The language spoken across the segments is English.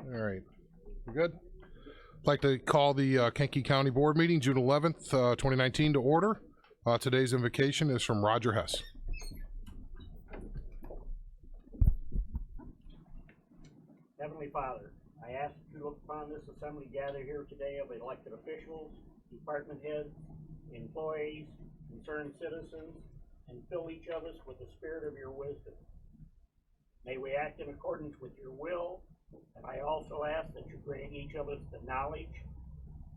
All right, we good? I'd like to call the Kankakee County Board meeting, June 11th, 2019 to order. Today's invocation is from Roger Hess. Heavenly Father, I ask that you look upon this assembly gathered here today of elected officials, department heads, employees, concerned citizens, and fill each of us with the spirit of your wisdom. May we act in accordance with your will, and I also ask that you grant each of us the knowledge,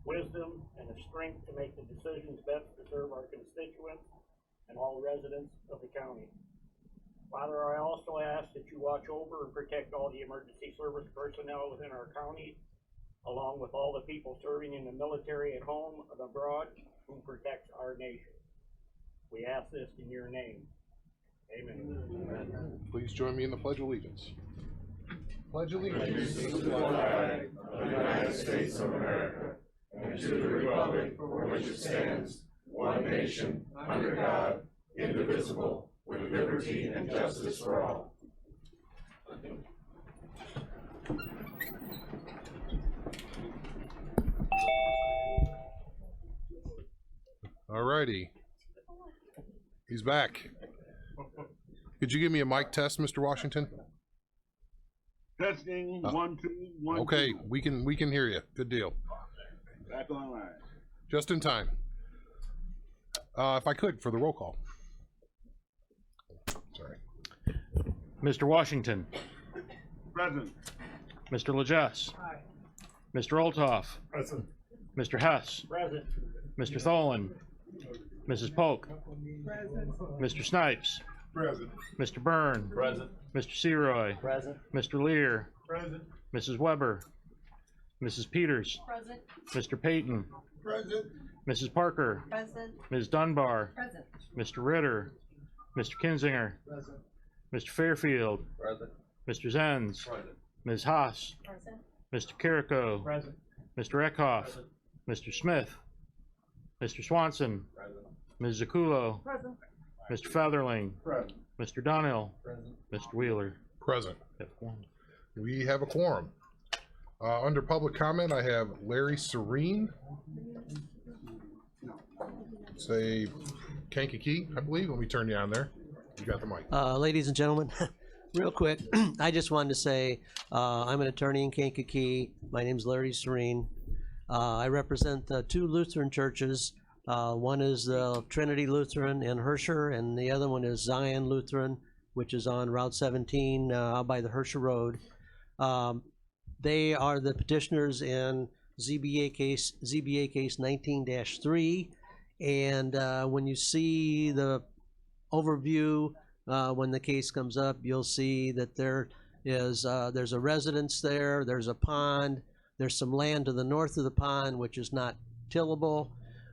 wisdom, and the strength to make the decisions best to serve our constituents and all residents of the county. Father, I also ask that you watch over and protect all the emergency service personnel within our county, along with all the people serving in the military at home and abroad who protects our nation. We ask this in your name. Amen. Amen. Please join me in the Pledge of Allegiance. Pledge allegiance to the flag of the United States of America and to the republic for which it stands, one nation, under God, indivisible, with liberty and justice for all. All righty. He's back. Could you give me a mic test, Mr. Washington? Testing, 1, 2, 1. Okay, 2. we can hear you. Good deal. Back online. Just in time. If I could, for the roll call. Sorry. Mr. Washington. Present. Mr. Legess. Aye. Mr. Olthoff. Present. Mr. Hess. Present. Mr. Tholen. Mrs. Polk. Present. Mr. Snipes. Present. Mr. Byrne. Present. Mr. Seroy. Present. Mr. Lear. Present. Mrs. Weber. Mrs. Peters. Present. Mr. Payton. Present. Mrs. Parker. Present. Ms. Dunbar. Present. Mr. Ritter. Mr. Kinzinger. Present. Mr. Fairfield. Present. Mr. Zenz. Present. Ms. Haas. Present. Mr. Carrico. Present. Mr. Eckhoff. Mr. Smith. Mr. Swanson. Present. Ms. Zakulo. Present. Mr. Featherling. Present. Mr. Donnell. Present. Mr. Wheeler. Present. Have one. We have a quorum. Under public comment, I have Larry Serene. Say Kankakee, I believe. Let me turn you on there. You got the mic. Ladies and gentlemen, real quick, I just wanted to say I'm an attorney in Kankakee. My name's Larry Serene. I represent two Lutheran churches. One is Trinity Lutheran in Herscher, and the other one is Zion Lutheran, which is on Route 17 out by the Herscher Road. They are the petitioners in ZBA case 19-3. And when you see the overview, when the case comes up, you'll see that there's a residence there, there's a pond, there's some land to the north of the pond, which is not tillable.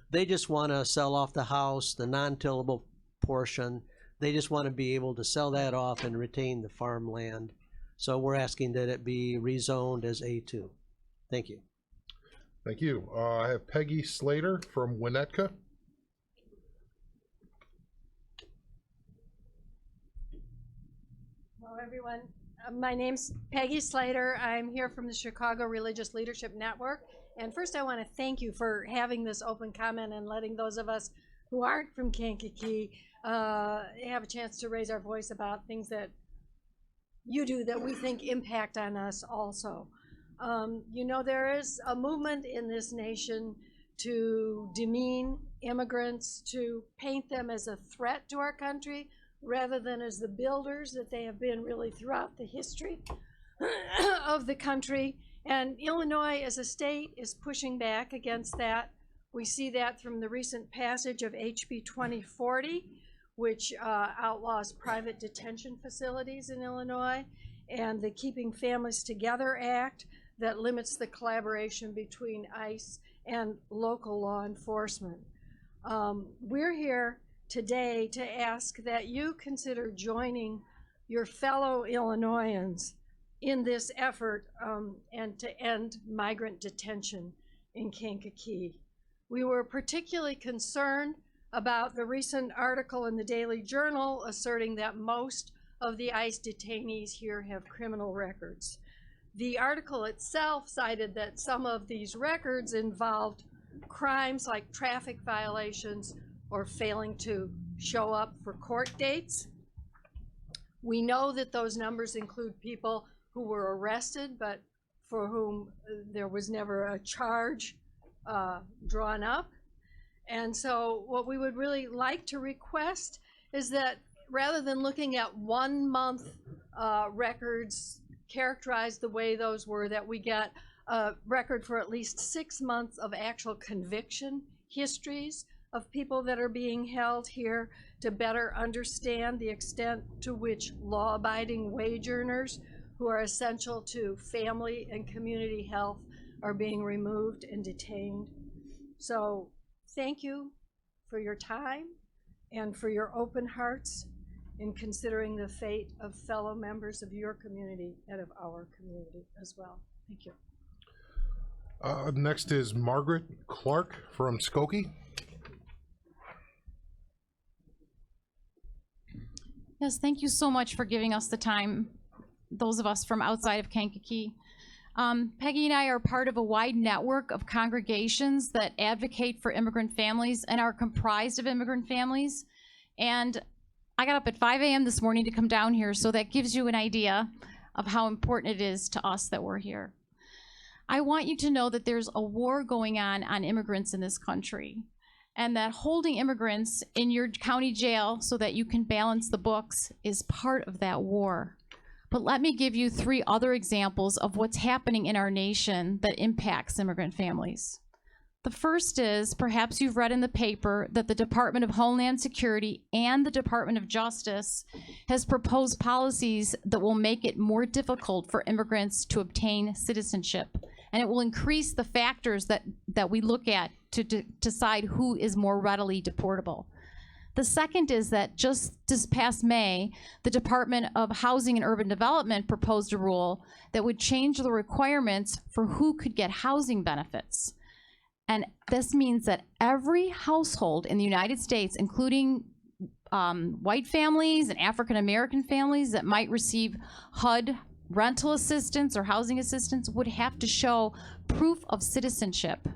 They just want to sell off the house, the non-tillable portion. They just want to be able to sell that off and retain the farmland. So we're asking that it be rezoned as A2. Thank you. Thank you. I have Peggy Slater from Winnetka. Hello, everyone. My name's Peggy Slater. I'm here from the Chicago Religious Leadership Network. And first, I want to thank you for having this open comment and letting those of us who aren't from Kankakee have a chance to raise our voice about things that you do that we think impact on us also. You know, there is a movement in this nation to demean immigrants, to paint them as a threat to our country, rather than as the builders that they have been really throughout the history of the country. And Illinois as a state is pushing back against that. We see that from the recent passage of HB 2040, which outlaws private detention facilities in Illinois, and the Keeping Families Together Act that limits the collaboration between ICE and local law enforcement. We're here today to ask that you consider joining your fellow Illinoisans in this effort and to end migrant detention in Kankakee. We were particularly concerned about the recent article in the Daily Journal asserting that most of the ICE detainees here have criminal records. The article itself cited that some of these records involved crimes like traffic violations or failing to show up for court dates. We know that those numbers include people who were arrested, but for whom there was never a charge drawn up. And so what we would really like to request is that rather than looking at 1 month records characterized the way those were, that we get a record for at least 6 months of actual conviction histories of people that are being held here, to better understand the extent to which law-abiding wage earners who are essential to family and community health are being removed and detained. So thank you for your time and for your open hearts in considering the fate of fellow members of your community and of our community as well. Thank you. Next is Margaret Clark from Skokie. Yes, thank you so much for giving us the time, those of us from outside of Kankakee. Peggy and I are part of a wide network of congregations that advocate for immigrant families and are comprised of immigrant families. And I got up at 5 a.m. this morning to come down here, so that gives you an idea of how important it is to us that we're here. I want you to know that there's a war going on immigrants in this country, and that holding immigrants in your county jail so that you can balance the books is part of that war. But let me give you 3 other examples of what's happening in our nation that impacts immigrant families. The first is, perhaps you've read in the paper that the Department of Homeland Security and the Department of Justice has proposed policies that will make it more difficult for immigrants to obtain citizenship. And it will increase the factors that we look at to decide who is more readily deportable. The second is that just this past May, the Department of Housing and Urban Development proposed a rule that would change the requirements for who could get housing benefits. And this means that every household in the United States, including white families and African-American families that might receive HUD rental assistance or housing assistance, would have to show proof of citizenship.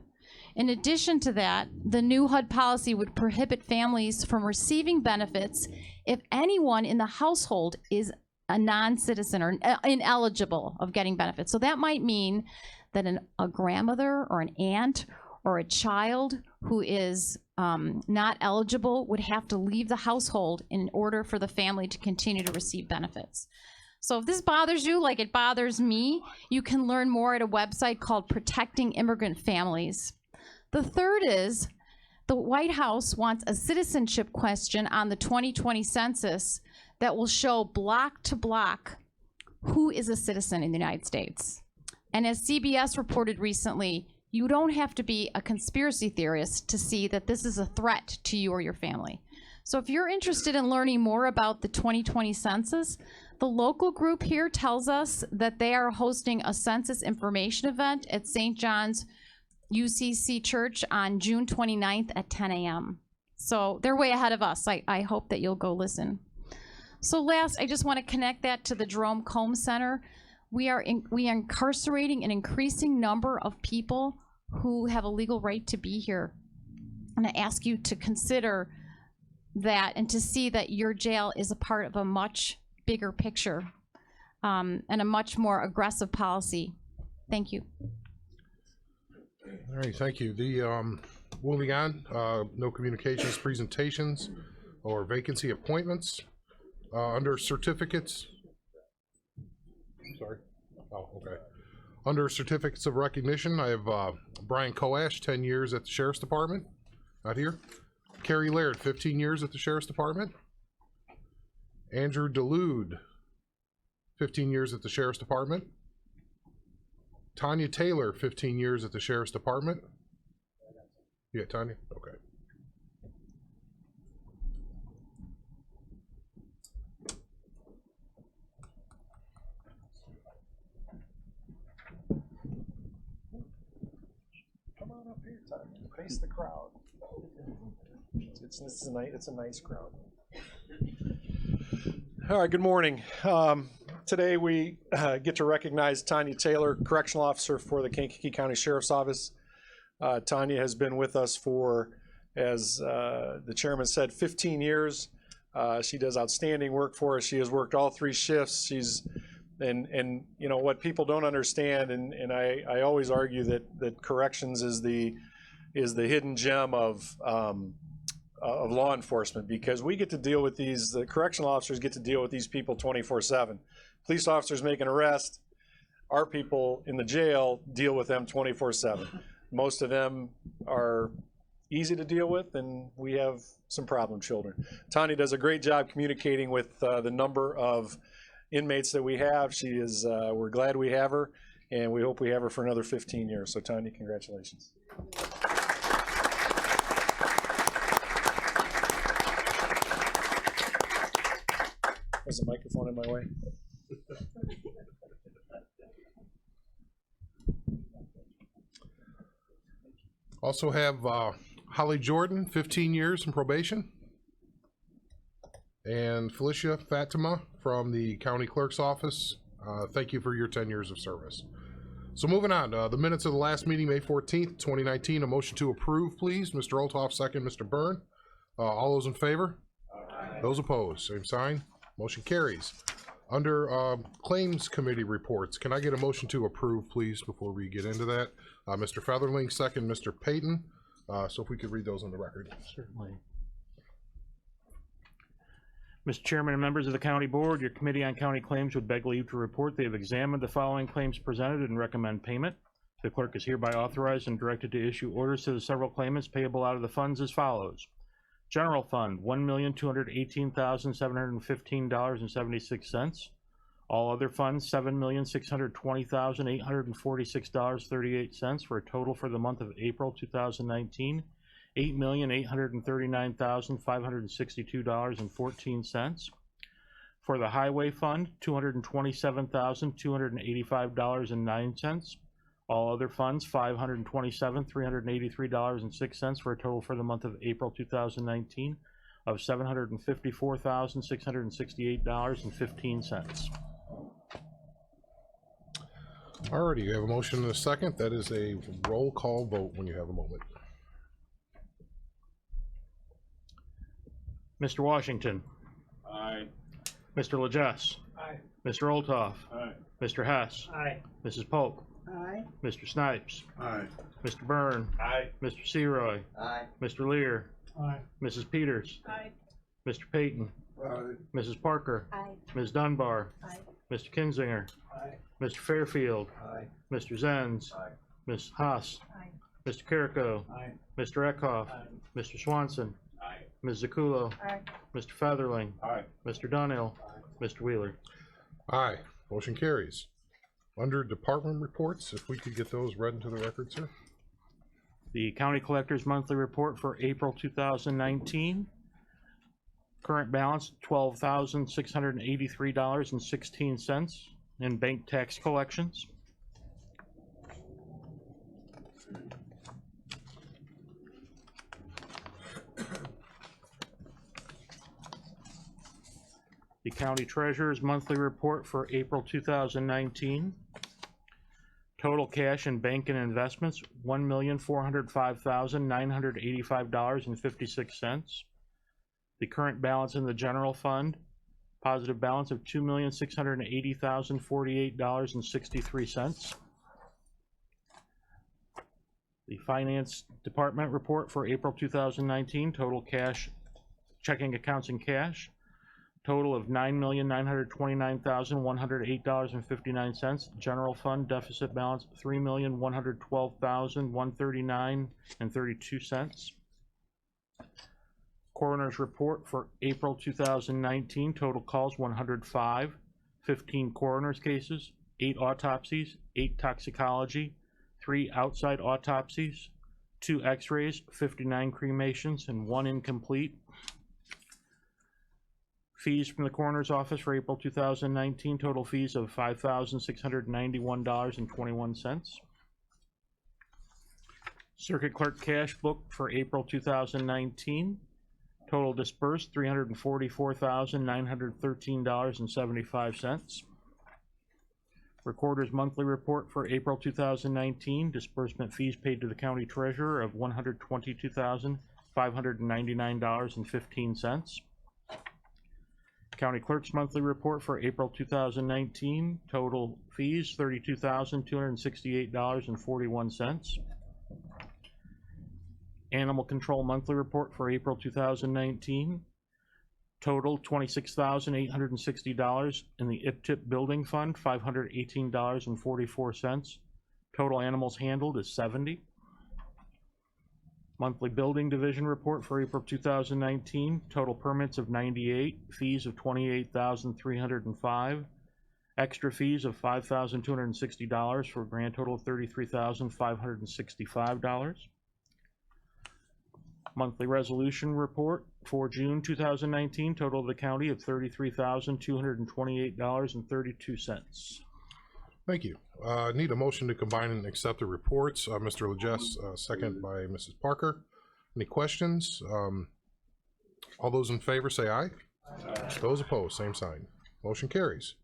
In addition to that, the new HUD policy would prohibit families from receiving benefits if anyone in the household is a non-citizen or ineligible of getting benefits. So that might mean that a grandmother or an aunt or a child who is not eligible would have to leave the household in order for the family to continue to receive benefits. So if this bothers you like it bothers me, you can learn more at a website called Protecting Immigrant Families. The third is the White House wants a citizenship question on the 2020 census that will show block to block who is a citizen in the United States. And as CBS reported recently, you don't have to be a conspiracy theorist to see that this is a threat to you or your family. So if you're interested in learning more about the 2020 census, the local group here tells us that they are hosting a census information event at St. John's UCC Church on June 29th at 10 a.m. So they're way ahead of us. I hope that you'll go listen. So last, I just want to connect that to the Jerome Combs Center. We are incarcerating an increasing number of people who have a legal right to be here. And I ask you to consider that and to see that your jail is a part of a much bigger picture and a much more aggressive policy. Thank you. All right, thank you. The moving on, no communications, presentations, or vacancy appointments. Under certificates, sorry. Oh, okay. Under certificates of recognition, I have Brian Coash, 10 years at the Sheriff's Department. Not here. Carrie Laird, 15 years at the Sheriff's Department. Andrew DeLude, 15 years at the Sheriff's Department. Tanya Taylor, 15 years at the Sheriff's Department. Yeah, Tanya? Okay. Come on up here, Tanya. Face the crowd. It's a nice crowd. All right, good morning. Today we get to recognize Tanya Taylor, Correctional Officer for the Kankakee County Sheriff's Office. Tanya has been with us for, as the chairman said, 15 years. She does outstanding work for us. She has worked all 3 shifts. And you know what people don't understand, and I always argue that corrections is the hidden gem of law enforcement, because we get to deal with the correctional officers get to deal with these people 24/7. Police officers make an arrest. Our people in the jail deal with them 24/7. Most of them are easy to deal with, and we have some problem children. Tanya does a great job communicating with the number of inmates that we have. She is, we're glad we have her, and we hope we have her for another 15 years. So Tanya, congratulations. Is the microphone in my way? Also have Holly Jordan, 15 years in probation. And Felicia Fatima from the County Clerk's Office. Thank you for your 10 years of service. So moving on, the minutes of the last meeting, May 14th, 2019. A motion to approve, please. Mr. Olthoff, second. Mr. Byrne. All those in favor? Aye. Those opposed, same sign. Motion carries. Under Claims Committee reports, can I get a motion to approve, please, before we get into that? Mr. Featherling, second. Mr. Payton. So if we could read those on the record. Certainly. Mr. Chairman and members of the County Board, your Committee on County Claims would beg leave to report they have examined the following claims presented and recommend payment. The clerk is hereby authorized and directed to issue orders to the several claimants payable out of the funds as follows. General Fund, $1,218,715.76. All other funds, $7,620,846.38, for a total for the month of April 2019, $8,839,562.14. For the Highway Fund, $227,285.09. All other funds, $527,383.06, for a total for the month of April 2019 of $754,668.15. Alrighty, you have a motion and a second. That is a roll call vote when you have a moment. Mr. Washington. Aye. Mr. Legess. Aye. Mr. Olthoff. Aye. Mr. Hess. Aye. Mrs. Polk. Aye. Mr. Snipes. Aye. Mr. Byrne. Aye. Mr. Seroy. Aye. Mr. Lear. Aye. Mrs. Peters. Aye. Mr. Payton. Aye. Mrs. Parker. Aye. Ms. Dunbar. Aye. Mr. Kinzinger. Aye. Mr. Fairfield. Aye. Mr. Zenz. Aye. Ms. Haas. Aye. Mr. Carrico. Aye. Mr. Eckhoff. Mr. Swanson. Aye. Ms. Zakulo. Aye. Mr. Featherling. Aye. Mr. Donnell. Mr. Wheeler. Aye, motion carries. Under department reports, if we could get those read into the record, sir. The County Collector's Monthly Report for April 2019. Current balance, $12,683.16 in bank tax collections. The County Treasurer's Monthly Report for April 2019. Total cash in bank and investments, $1,405,985.56. The current balance in the general fund, positive balance of $2,680,048.63. The Finance Department report for April 2019, total cash, checking accounts and cash, total of $9,929,108.59. General fund deficit balance $3,112,139.32. Coroner's report for April 2019, total calls 105, 15 coroner's cases, 8 autopsies, 8 toxicology, 3 outside autopsies, 2 x-rays, 59 cremations, and 1 incomplete. Fees from the coroner's office for April 2019, total fees of $5,691.21. Circuit clerk cash book for April 2019, Total dispersed, $344,913.75. Recorder's monthly report for April 2019, disbursement fees paid to the county treasurer of $122,599.15. County clerk's monthly report for April 2019, total fees $32,268.41. Animal control monthly report for April 2019, total $26,860 in the IPTIP building fund, $518.44. Total animals handled is 70. Monthly building division report for April 2019, total permits of 98, fees of $28,305, extra fees of $5,260 for a grand total of $33,565. Monthly resolution report for June 2019, total of the county of $33,228.32. Thank you. Need a motion to combine and accept the reports. Mr. Legess, second by Mrs. Parker. Any questions? All those in favor say aye. Those opposed, same sign. Motion carries.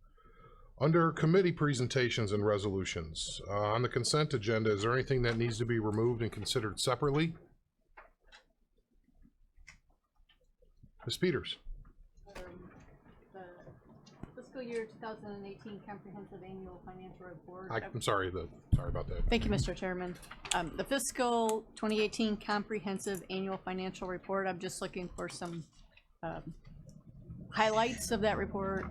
Under committee presentations and resolutions, on the consent agenda, is there anything that needs to be removed and considered separately? Ms. Peters. The fiscal year 2018 comprehensive annual financial report. I'm sorry, sorry about that. Thank you, Mr. Chairman. The fiscal 2018 comprehensive annual financial report, I'm just looking for some highlights of that report.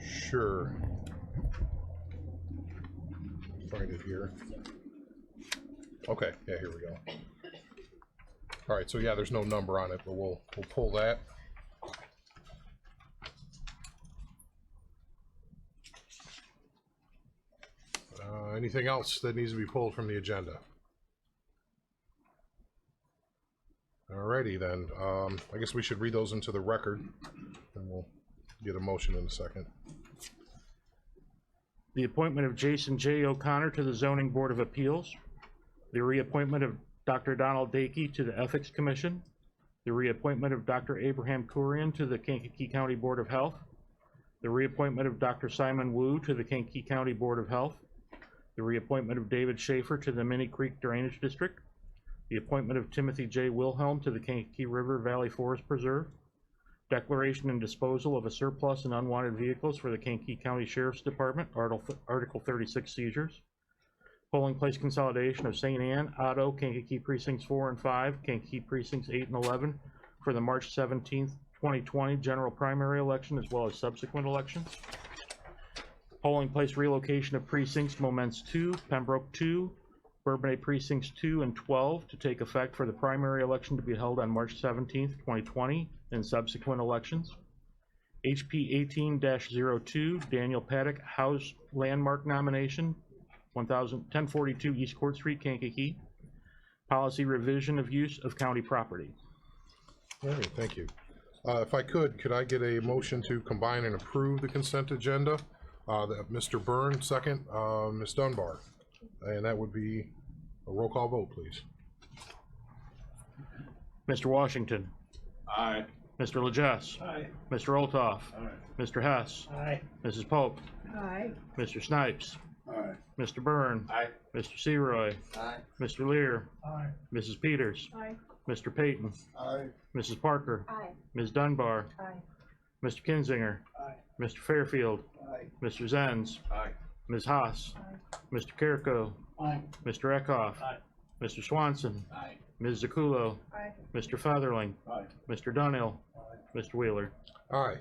Sure. Find it here. Okay, yeah, here we go. All right, so yeah, there's no number on it, but we'll pull that. Anything else that needs to be pulled from the agenda? Alrighty then, I guess we should read those into the record, and we'll get a motion in a second. The appointment of Jason J. O'Connor to the Zoning Board of Appeals. The reappointment of Dr. Donald Dakey to the Ethics Commission. The reappointment of Dr. Abraham Kurian to the Kankakee County Board of Health. The reappointment of Dr. Simon Wu to the Kankakee County Board of Health. The reappointment of David Schaefer to the Minnie Creek Drainage District. The appointment of Timothy J. Wilhelm to the Kankakee River Valley Forest Preserve. Declaration and disposal of a surplus and unwanted vehicles for the Kankakee County Sheriff's Department, Article 36 seizures. Polling place consolidation of St. Anne, Otto, Kankakee Precincts 4 and 5, Kankakee Precincts 8 and 11 for the March 17th, 2020 general primary election as well as subsequent elections. Polling place relocation of precincts Moments 2, Pembroke 2, Bourbonnais Precincts 2 and 12 to take effect for the primary election to be held on March 17th, 2020 and subsequent elections. HP 18-02, Daniel Paddock House Landmark Nomination, 1042 East Court Street, Kankakee. Policy revision of use of county property. All right, thank you. If I could I get a motion to combine and approve the consent agenda? Mr. Byrne, second, Ms. Dunbar. And that would be a roll call vote, please. Mr. Washington. Aye. Mr. Legess. Aye. Mr. Olthoff. Aye. Mr. Hess. Aye. Mrs. Pope. Aye. Mr. Snipes. Aye. Mr. Byrne. Aye. Mr. Seroy. Aye. Mr. Lear. Aye. Mrs. Peters. Aye. Mr. Payton. Aye. Mrs. Parker. Aye. Ms. Dunbar. Aye. Mr. Kinzinger. Aye. Mr. Fairfield. Aye. Mr. Zenz. Aye. Ms. Haas. Mr. Carrico. Aye. Mr. Eckhoff. Aye. Mr. Swanson. Aye. Ms. Zakulo. Aye. Mr. Featherling. Aye. Mr. Dunhill. Mr. Wheeler. Aye.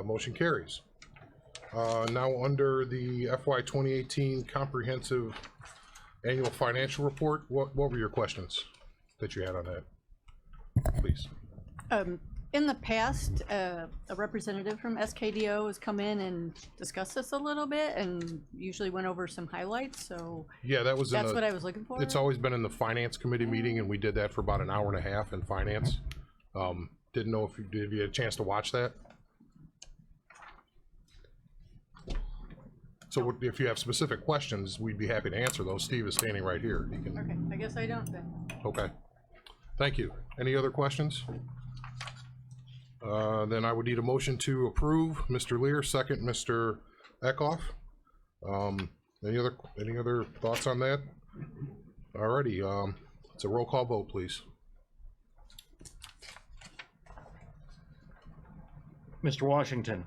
Motion carries. Now under the FY 2018 comprehensive annual financial report, what were your questions that you had on that? Please. In the past, a representative from SKDO has come in and discussed this a little bit and usually went over some highlights, so Yeah, that was in that's what I was looking for. It's always been in the finance committee meeting, and we did that for about an hour and a half in finance. Didn't know if you had a chance to watch that. So if you have specific questions, we'd be happy to answer those. Steve is standing right here. He can. Okay, I guess I don't then. Okay. Thank you. Any other questions? Then I would need a motion to approve. Mr. Lear, second, Mr. Eckhoff. Any other thoughts on that? Alrighty, it's a roll call vote, please. Mr. Washington,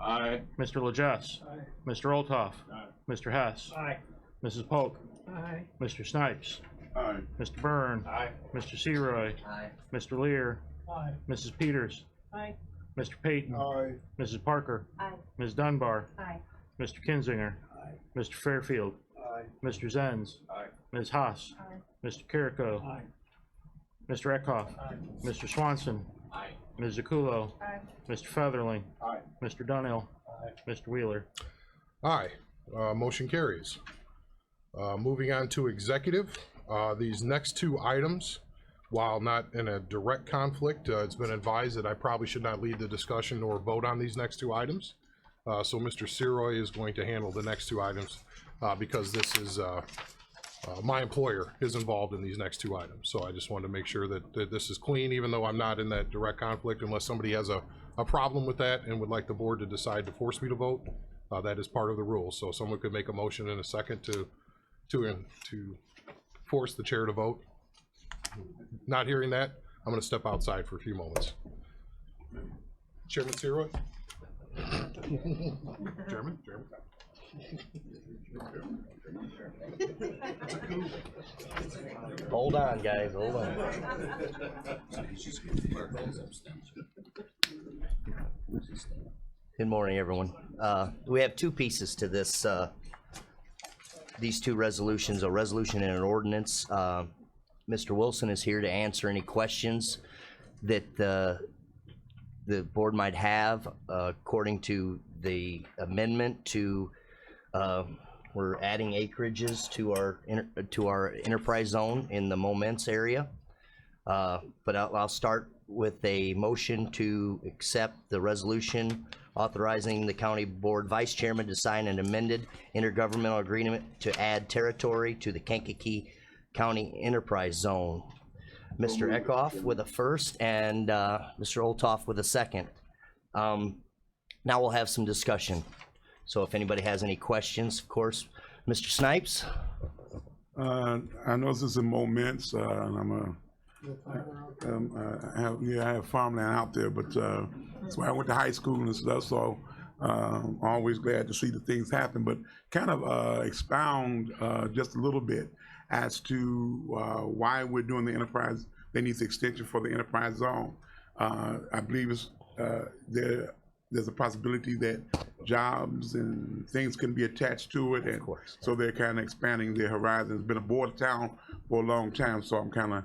Aye. Mr. Legess, Mr. Olthoff, Mr. Hess, Aye. Mrs. Polk, Aye. Mr. Snipes, Aye. Mr. Byrne, Aye. Mr. Seroy, Mr. Lear, Aye. Mrs. Peters, Aye. Mr. Payton, Aye. Mrs. Parker, Aye. Ms. Dunbar, Aye. Mr. Kinzinger, Mr. Fairfield, Aye. Mr. Zenz, Aye. Ms. Haas, Aye. Mr. Carrico, Aye. Mr. Eckhoff, Mr. Swanson, Ms. Zakulo, Aye. Mr. Featherling, Aye. Mr. Dunhill, Mr. Wheeler. Aye, motion carries. Moving on to executive, these next two items, while not in a direct conflict, it's been advised that I probably should not lead the discussion or vote on these next two items. So Mr. Seroy is going to handle the next two items because this is my employer is involved in these next two items. So I just wanted to make sure that this is clean, even though I'm not in that direct conflict, unless somebody has a problem with that and would like the board to decide to force me to vote. That is part of the rules. So someone could make a motion in a second to force the chair to vote. Not hearing that, I'm going to step outside for a few moments. Chairman Seroy? Chairman? Hold on, guys, hold on. Good morning, everyone. We have two pieces to this, these two resolutions, a resolution and an ordinance. Mr. Wilson is here to answer any questions that the board might have according to the amendment to we're adding acreages to our enterprise zone in the Moments area. But I'll start with a motion to accept the resolution authorizing the county board vice chairman to sign an amended intergovernmental agreement to add territory to the Kankakee County Enterprise Zone. Mr. Eckhoff with a first and Mr. Olthoff with a second. Now we'll have some discussion. So if anybody has any questions, of course, Mr. Snipes. I know this is a Moments, and I have farmland out there, but that's why I went to high school and stuff. So I'm always glad to see the things happen. But kind of expound just a little bit as to why we're doing the enterprise. They need the extension for the enterprise zone. I believe it's, there's a possibility that jobs and things can be attached to it, and Of course. so they're kind of expanding their horizons. Been a border town for a long time, so I'm kind of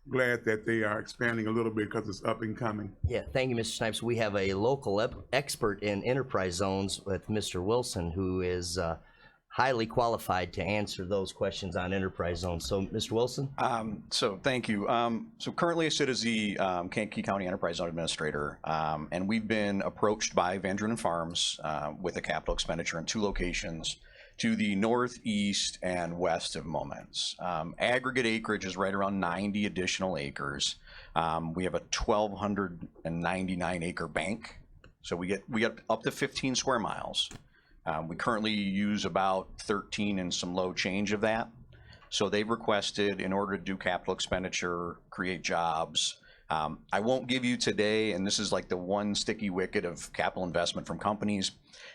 glad that they are expanding a little bit because it's up and coming. Yeah, thank you, Mr. Snipes. We have a local expert in enterprise zones with Mr. Wilson, who is highly qualified to answer those questions on enterprise zones. So, Mr. Wilson? So thank you. So currently I sit as the Kankakee County Enterprise Zone Administrator, and we've been approached by Van Drunen Farms with a capital expenditure in two locations to the north, east, and west of Moments. Aggregate acreage is right around 90 additional acres. We have a 1,299 acre bank, so we get up to 15 square miles. We currently use about 13 and some low change of that. So they've requested, in order to do capital expenditure, create jobs. I won't give you today, and this is like the one sticky wicket of capital investment from companies.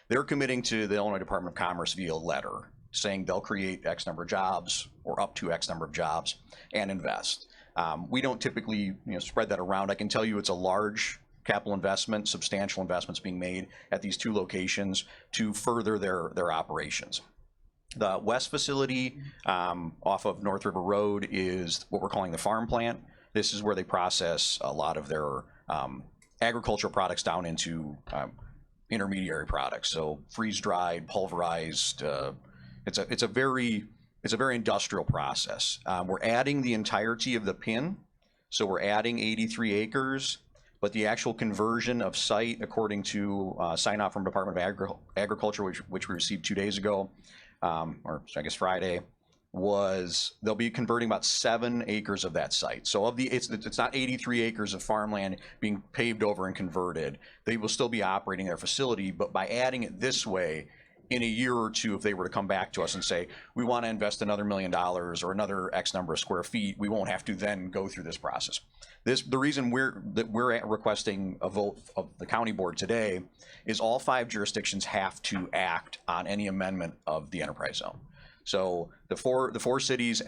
They're committing to the Illinois Department of Commerce via letter saying they'll create X number of jobs or up to X number of jobs and invest. We don't typically spread that around. I can tell you it's a large capital investment, substantial investments being made at these two locations to further their operations. The west facility off of North River Road is what we're calling the farm plant. This is where they process a lot of their agricultural products down into intermediary products. So freeze-dried, pulverized. It's a very industrial process. We're adding the entirety of the PIN, so we're adding 83 acres. But the actual conversion of site, according to sign-off from Department of Agriculture, which we received 2 days ago, or I guess Friday, was they'll be converting about 7 acres of that site. So of the, it's not 83 acres of farmland being paved over and converted. They will still be operating their facility, but by adding it this way, in a year or two, if they were to come back to us and say, we want to invest another $1 million or another X number of square feet, we won't have to then go through this process. The reason we're requesting a vote of the county board today is all 5 jurisdictions have to act on any amendment of the enterprise zone. So the four cities,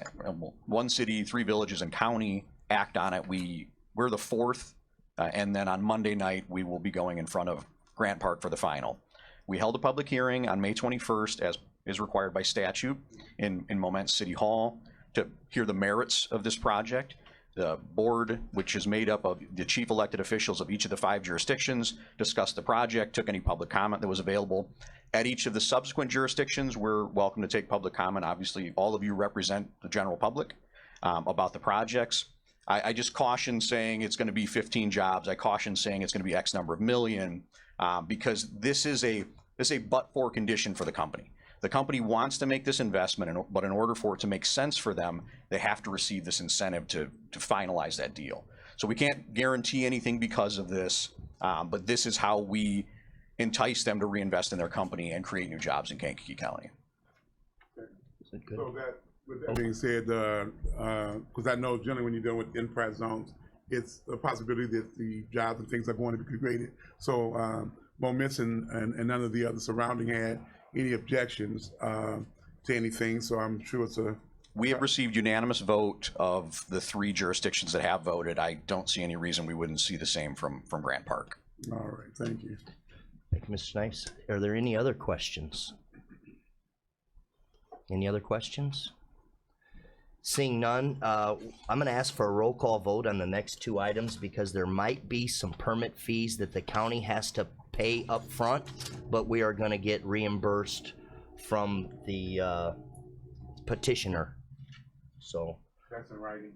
1 city, 3 villages, and county act on it. We're the 4th, and then on Monday night we will be going in front of Grant Park for the final. We held a public hearing on May 21st, as is required by statute, in Moment City Hall to hear the merits of this project. The board, which is made up of the chief elected officials of each of the 5 jurisdictions, discussed the project, took any public comment that was available. At each of the subsequent jurisdictions, we're welcome to take public comment. Obviously, all of you represent the general public about the projects. I just caution saying it's going to be 15 jobs. I caution saying it's going to be X number of million, because this is a but-for condition for the company. The company wants to make this investment, but in order for it to make sense for them, they have to receive this incentive to finalize that deal. So we can't guarantee anything because of this, but this is how we entice them to reinvest in their company and create new jobs in Kankakee County. So that, with that being said, because I know generally when you're dealing with enterprise zones, it's a possibility that the jobs and things are going to be created. So Moments and none of the other surrounding had any objections to anything, so I'm sure it's a... We have received unanimous vote of the 3 jurisdictions that have voted. I don't see any reason we wouldn't see the same from Grant Park. All right, thank you. Thank you, Mr. Snipes. Are there any other questions? Any other questions? Seeing none, I'm going to ask for a roll call vote on the next 2 items because there might be some permit fees that the county has to pay up front, but we are going to get reimbursed from the petitioner. So that's in writing.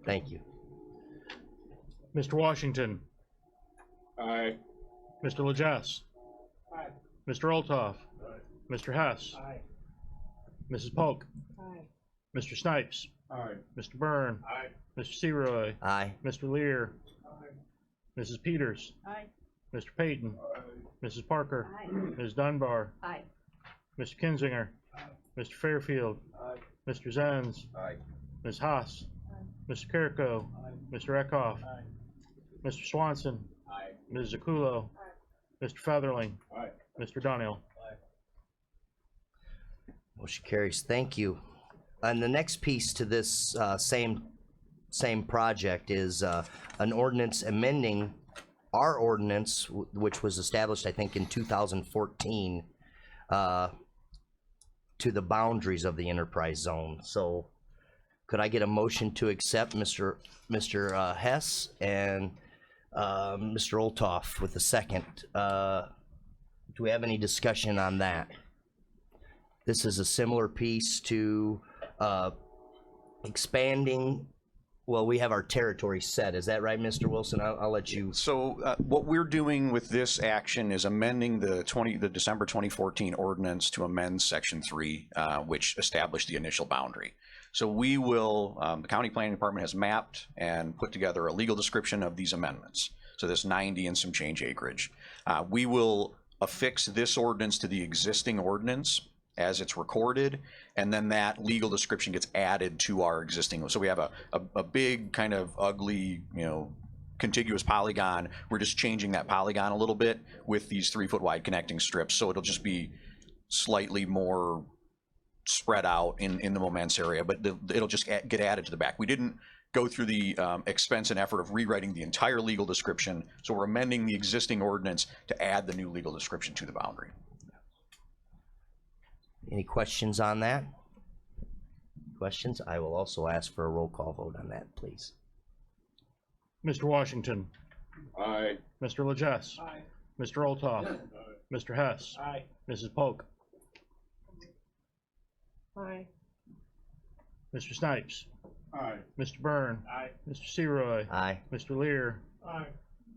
Thank you. Mr. Washington. Aye. Mr. Legess. Aye. Mr. Olthoff. Aye. Mr. Hess. Aye. Mrs. Polk. Aye. Mr. Snipes. Aye. Mr. Byrne. Aye. Mr. Seroy. Aye. Mr. Lear. Mrs. Peters. Aye. Mr. Payton. Mrs. Parker. Aye. Ms. Dunbar. Aye. Mr. Kinzinger. Mr. Fairfield. Mr. Zenz. Aye. Ms. Haas. Mr. Kirko. Mr. Eckhoff. Mr. Swanson. Ms. Zakulo. Mr. Featherling. Aye. Mr. Donnell. Motion carries. Thank you. And the next piece to this same project is an ordinance amending our ordinance, which was established, I think, in 2014, to the boundaries of the enterprise zone. So could I get a motion to accept Mr. Hess and Mr. Olthoff with a second? Do we have any discussion on that? This is a similar piece to expanding. Well, we have our territory set. Is that right, Mr. Wilson? I'll let you. So what we're doing with this action is amending the December 2014 ordinance to amend Section 3, which established the initial boundary. So we will, the County Planning Department has mapped and put together a legal description of these amendments. So this 90 and some change acreage. We will affix this ordinance to the existing ordinance as it's recorded, and then that legal description gets added to our existing. So we have a big kind of ugly, contiguous polygon. We're just changing that polygon a little bit with these 3-foot wide connecting strips. So it'll just be slightly more spread out in the Moments area, but it'll just get added to the back. We didn't go through the expense and effort of rewriting the entire legal description. So we're amending the existing ordinance to add the new legal description to the boundary. Any questions on that? Questions? I will also ask for a roll call vote on that, please. Mr. Washington. Aye. Mr. Legess. Aye. Mr. Olthoff. Mr. Hess. Aye. Mrs. Polk. Aye. Mr. Snipes. Aye. Mr. Byrne. Aye. Mr. Seroy. Aye. Mr. Lear. Aye.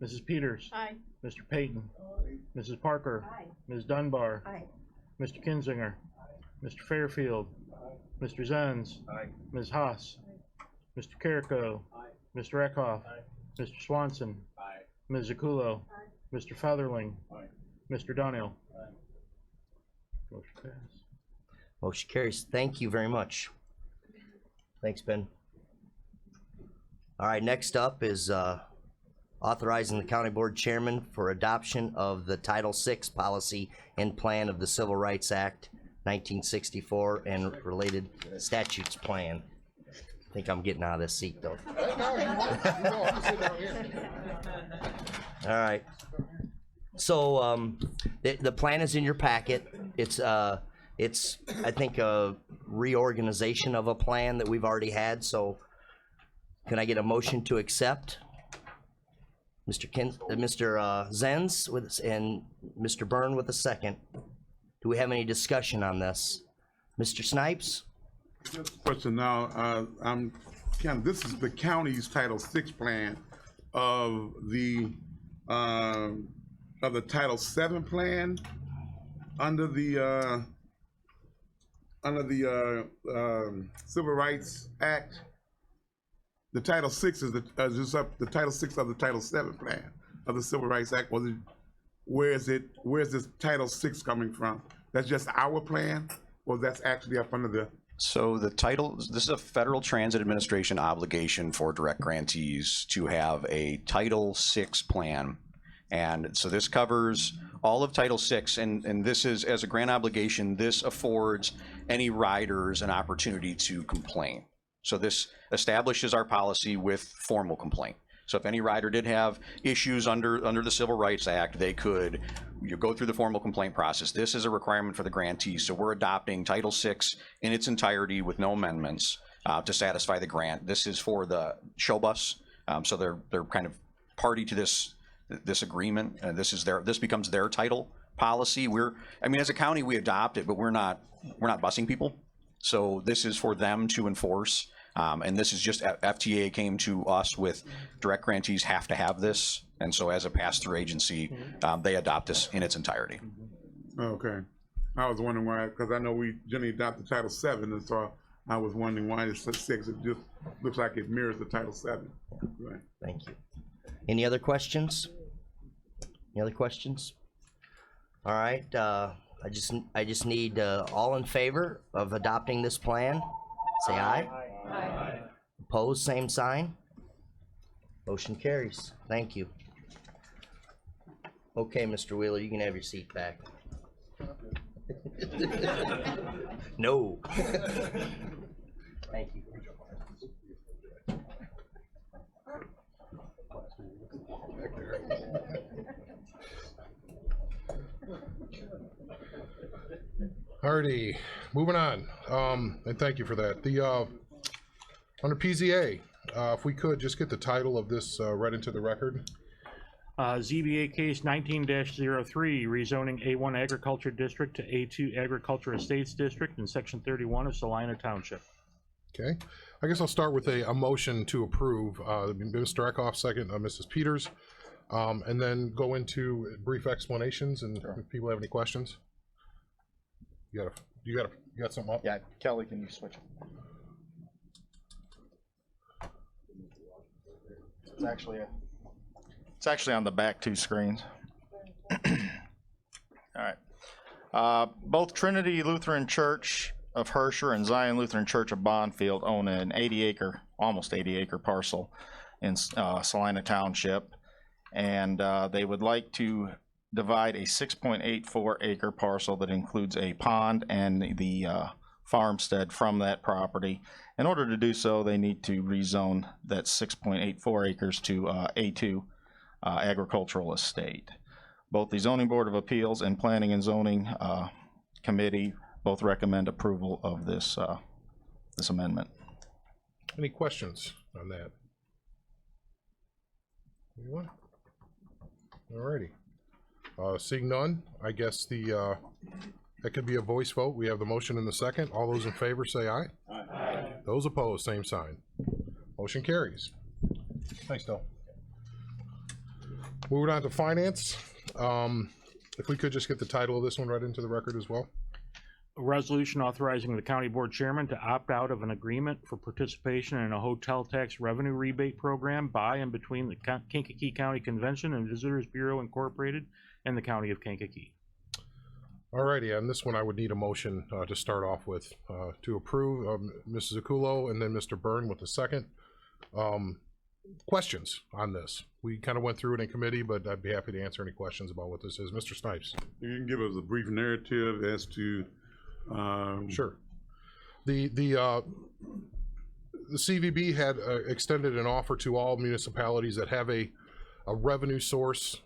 Mrs. Peters. Aye. Mr. Payton. Mrs. Parker. Aye. Ms. Dunbar. Aye. Mr. Kinzinger. Mr. Fairfield. Mr. Zenz. Ms. Haas. Mr. Carrico. Mr. Eckhoff. Mr. Swanson. Ms. Zakulo. Mr. Featherling. Mr. Donnell. Motion passed. Motion carries. Thank you very much. Thanks, Ben. All right, next up is authorizing the county board chairman for adoption of the Title VI policy and plan of the Civil Rights Act 1964 and related statutes plan. I think I'm getting out of this seat though. All right. So the plan is in your packet. It's I think a reorganization of a plan that we've already had. So can I get a motion to accept? Mr. Zenz and Mr. Byrne with a second. Do we have any discussion on this? Mr. Snipes? Question now, this is the county's Title VI plan of the Title VII plan under the Civil Rights Act. The Title VI is the Title VI of the Title VII plan of the Civil Rights Act. Where's this Title VI coming from? That's just our plan, or that's actually up under the? So this is a Federal Transit Administration obligation for direct grantees to have a Title VI plan. And so this covers all of Title VI, and this is, as a grant obligation, this affords any riders an opportunity to complain. So this establishes our policy with formal complaint. So if any rider did have issues under the Civil Rights Act, they could go through the formal complaint process. This is a requirement for the grantee. So we're adopting Title VI in its entirety with no amendments to satisfy the grant. This is for the show bus. So they're kind of party to this agreement. And this becomes their title policy. As a county, we adopt it, but we're not busing people. So this is for them to enforce. And this is just, FTA came to us with direct grantees have to have this. And so as a pass-through agency, they adopt this in its entirety. Okay. I was wondering why, because I know we generally adopt the Title VII, and so I was wondering why it's such six. It just looks like it mirrors the Title VII. Right. Thank you. Any other questions? Any other questions? All right. I just need all in favor of adopting this plan. Say aye. Aye. Opposed, same sign. Motion carries. Thank you. Okay, Mr. Wheeler, you can have your seat back. No. Thank you. Alrighty, moving on. And thank you for that. The under PZA, if we could just get the title of this read into the record. ZBA case 19-03, rezoning A1 Agriculture District to A2 Agriculture Estates District in Section 31 of Salina Township. Okay, I guess I'll start with a motion to approve. Mr. Eckhoff, second, Mrs. Peters, and then go into brief explanations. And if people have any questions, you got something up? Yeah, Kelly, can you switch? It's actually on the back two screens. All right. Both Trinity Lutheran Church of Herscher and Zion Lutheran Church of Bonfield own an almost 80 acre parcel in Salina Township, and they would like to divide a 6.84 acre parcel that includes a pond and the farmstead from that property. In order to do so, they need to rezone that 6.84 acres to A2 agricultural estate. Both the Zoning Board of Appeals and Planning and Zoning Committee both recommend approval of this this amendment. Any questions on that? Anyone? Alrighty. Seeing none, I guess that could be a voice vote. We have the motion in the second. All those in favor say aye. Aye. Those opposed, same sign. Motion carries. Thanks, Del. Moving on to finance. If we could just get the title of this one right into the record as well. A resolution authorizing the county board chairman to opt out of an agreement for participation in a hotel tax revenue rebate program by and between the Kankakee County Convention and Visitors Bureau Incorporated and the county of Kankakee. Alrighty, on this one, I would need a motion to start off with, to approve Mrs. Aculo and then Mr. Byrne with the second. Questions on this? We kind of went through it in committee, but I'd be happy to answer any questions about what this is. Mr. Snipes. You can give us a brief narrative as to. Sure. The CVB had extended an offer to all municipalities that have a revenue source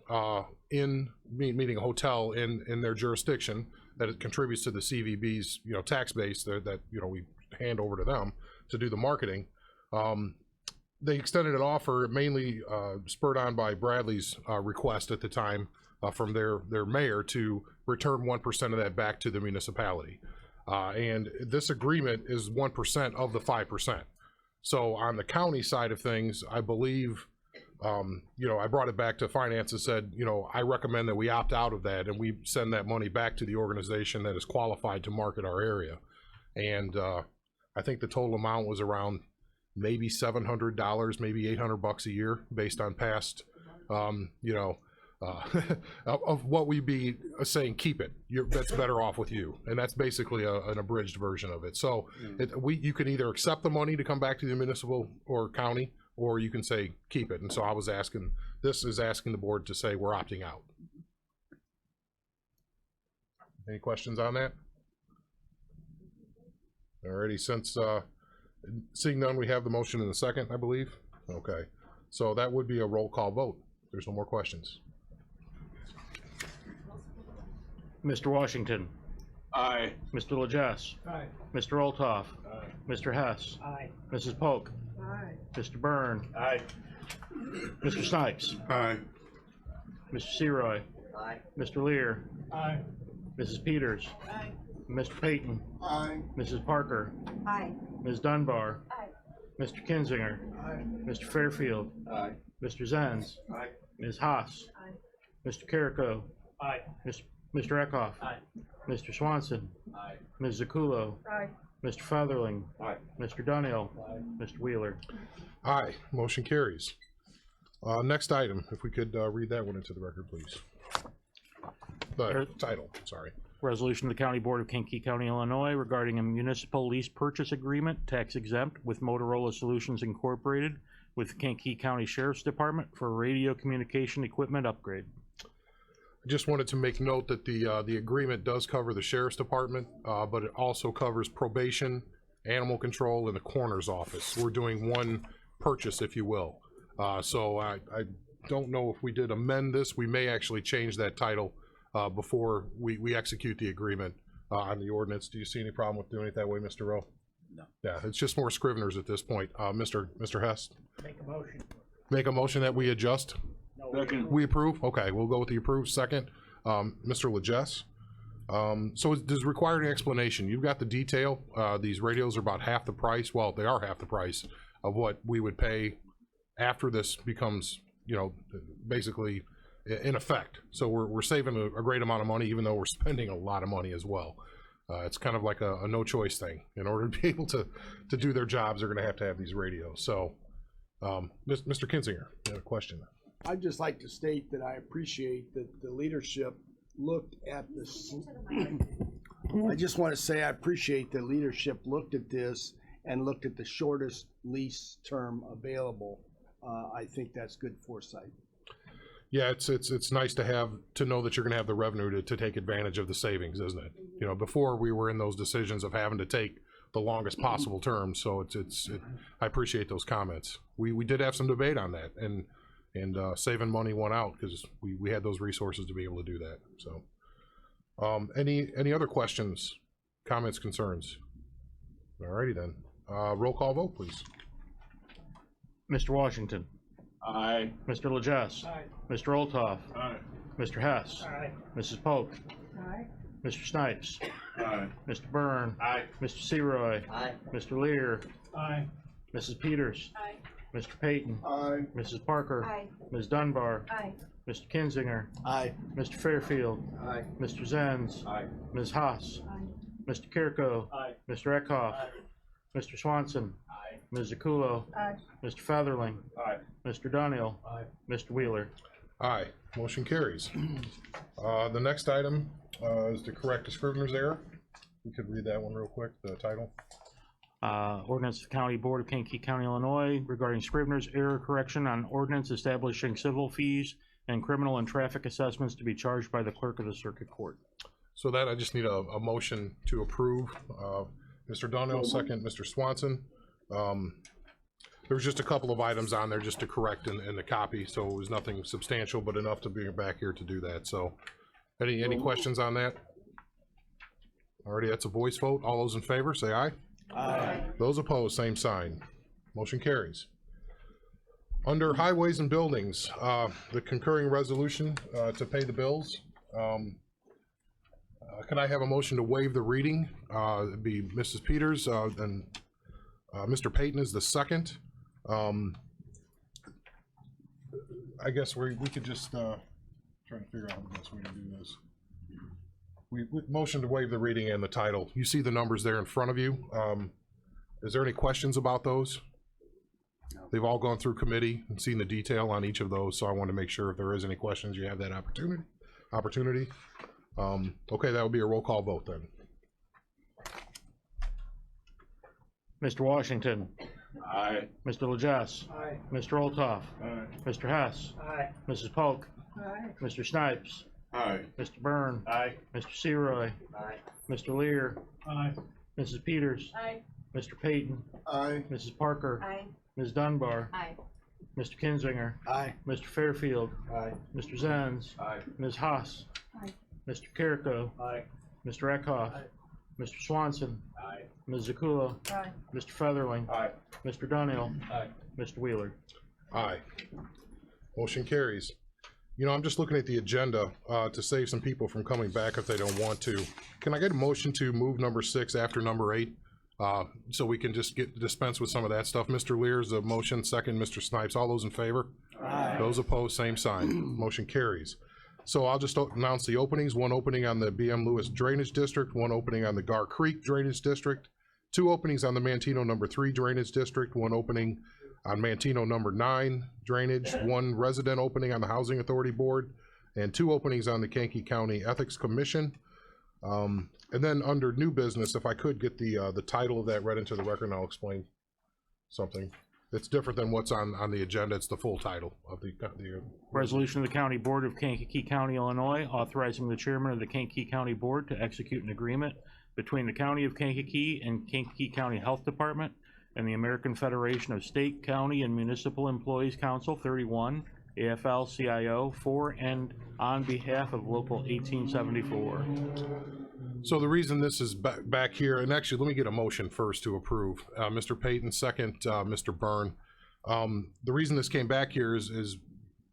meaning a hotel in their jurisdiction that it contributes to the CVB's tax base that we hand over to them to do the marketing. They extended an offer mainly spurred on by Bradley's request at the time from their mayor to return 1% of that back to the municipality. And this agreement is 1% of the 5%. So on the county side of things, I believe, I brought it back to finance and said, I recommend that we opt out of that and we send that money back to the organization that is qualified to market our area. And I think the total amount was around maybe $700, maybe $800 a year based on past, of what we'd be saying, keep it. That's better off with you, and that's basically an abridged version of it. So you can either accept the money to come back to the municipal or county, or you can say keep it. And so I was asking, this is asking the board to say we're opting out. Any questions on that? Alrighty, since seeing none, we have the motion in the second, I believe. Okay, so that would be a roll call vote. There's no more questions. Mr. Washington. Aye. Mr. Legess. Aye. Mr. Olthoff. Aye. Mr. Hess. Aye. Mrs. Polk. Aye. Mr. Byrne. Aye. Mr. Snipes. Aye. Mr. Seroy. Aye. Mr. Lear. Aye. Mrs. Peters. Aye. Mr. Payton. Aye. Mrs. Parker. Aye. Ms. Dunbar. Aye. Mr. Kinzinger. Aye. Mr. Fairfield. Aye. Mr. Zenz. Aye. Ms. Haas. Aye. Mr. Carrico. Aye. Mr. Eckhoff. Aye. Mr. Swanson. Aye. Ms. Zakulo. Aye. Mr. Featherling. Aye. Mr. Dunhill. Mr. Wheeler. Aye, motion carries. Next item, if we could read that one into the record, please. The title, sorry. Resolution of the County Board of Kankakee County, Illinois regarding a municipal lease purchase agreement, tax exempt, with Motorola Solutions Incorporated with the Kankakee County Sheriff's Department for radio communication equipment upgrade. I just wanted to make note that the agreement does cover the Sheriff's Department, but it also covers probation, animal control, and the coroner's office. We're doing one purchase, if you will. So I don't know if we did amend this. We may actually change that title before we execute the agreement on the ordinance. Do you see any problem with doing it that way, Mr. Rowe? No. Yeah, it's just more scriveners at this point. Mr. Hess? Make a motion. Make a motion that we adjust? No. Second. We approve? Okay, we'll go with the approved. Second, Mr. Legess. So does it require an explanation? You've got the detail. These radios are about half the price. Well, they are half the price of what we would pay after this becomes, basically in effect. So we're saving a great amount of money, even though we're spending a lot of money as well. It's kind of like a no choice thing. In order to be able to do their jobs, they're going to have these radios. So, Mr. Kinzinger, you have a question? I'd just like to state that I appreciate that the leadership looked at this. I just want to say I appreciate the leadership looked at this and looked at the shortest lease term available. I think that's good foresight. Yeah, it's nice to know that you're going to have the revenue to take advantage of the savings, isn't it? Before we were in those decisions of having to take the longest possible term. So I appreciate those comments. We did have some debate on that, and saving money won out because we had those resources to be able to do that. So, any other questions, comments, concerns? Alrighty then. Roll call vote, please. Mr. Washington. Aye. Mr. Legess. Aye. Mr. Olthoff. Aye. Mr. Hess. Aye. Mrs. Polk. Aye. Mr. Snipes. Aye. Mr. Byrne. Aye. Mr. Seroy. Aye. Mr. Lear. Aye. Mrs. Peters. Aye. Mr. Payton. Aye. Mrs. Parker. Aye. Ms. Dunbar. Aye. Mr. Kinzinger. Aye. Mr. Fairfield. Aye. Mr. Zenz. Aye. Ms. Haas. Aye. Mr. Kirko. Aye. Mr. Eckhoff. Mr. Swanson. Aye. Ms. Zakulo. Aye. Mr. Featherling. Aye. Mr. Daniel. Aye. Mr. Wheeler. Aye, motion carries. The next item is to correct a scrivener's error. We could read that one real quick, the title. Ordinance of the County Board of Kankakee County, Illinois regarding scrivener's error correction on ordinance establishing civil fees and criminal and traffic assessments to be charged by the clerk of the circuit court. So that I just need a motion to approve. Mr. Donnell, second, Mr. Swanson. There was just a couple of items on there just to correct in the copy, so it was nothing substantial, but enough to bring it back here to do that. So any questions on that? Alrighty, that's a voice vote. All those in favor, say aye. Aye. Those opposed, same sign. Motion carries. Under highways and buildings, the concurring resolution to pay the bills. Can I have a motion to waive the reading? It'd be Mrs. Peters and Mr. Payton is the second. I guess we could just try to figure out the best way to do this. We motion to waive the reading and the title. You see the numbers there in front of you. Is there any questions about those? They've all gone through committee and seen the detail on each of those, so I want to make sure if there is any questions, you have that opportunity. Okay, that would be a roll call vote then. Mr. Washington. Aye. Mr. Legess. Aye. Mr. Olthoff. Aye. Mr. Hess. Aye. Mrs. Polk. Aye. Mr. Snipes. Aye. Mr. Byrne. Aye. Mr. Seroy. Aye. Mr. Lear. Aye. Mrs. Peters. Aye. Mr. Payton. Aye. Mrs. Parker. Aye. Ms. Dunbar. Aye. Mr. Kinzinger. Aye. Mr. Fairfield. Aye. Mr. Zenz. Aye. Ms. Haas. Aye. Mr. Kirko. Aye. Mr. Eckhoff. Aye. Mr. Swanson. Aye. Ms. Zakulo. Aye. Mr. Featherling. Aye. Mr. Daniel. Aye. Mr. Wheeler. Aye. Motion carries. You know, I'm just looking at the agenda to save some people from coming back if they don't want to. Can I get a motion to move number 6 after number 8? So we can just dispense with some of that stuff. Mr. Lear's a motion, second Mr. Snipes. All those in favor? Aye. Those opposed, same sign. Motion carries. So I'll just announce the openings. 1 opening on the BM Lewis Drainage District, 1 opening on the Gar Creek Drainage District, 2 openings on the Mantino number 3 Drainage District, 1 opening on Mantino number 9 Drainage, 1 resident opening on the Housing Authority Board, and 2 openings on the Kankakee County Ethics Commission. And then under new business, if I could get the title of that read into the record, and I'll explain something. It's different than what's on the agenda. It's the full title of the Resolution of the County Board of Kankakee County, Illinois, authorizing the chairman of the Kankakee County Board to execute an agreement between the County of Kankakee and Kankakee County Health Department and the American Federation of State, County, and Municipal Employees Council 31, AFL-CIO, for and on behalf of Local 1874. So the reason this is back here, and actually let me get a motion first to approve. Mr. Payton, second, Mr. Byrne. The reason this came back here is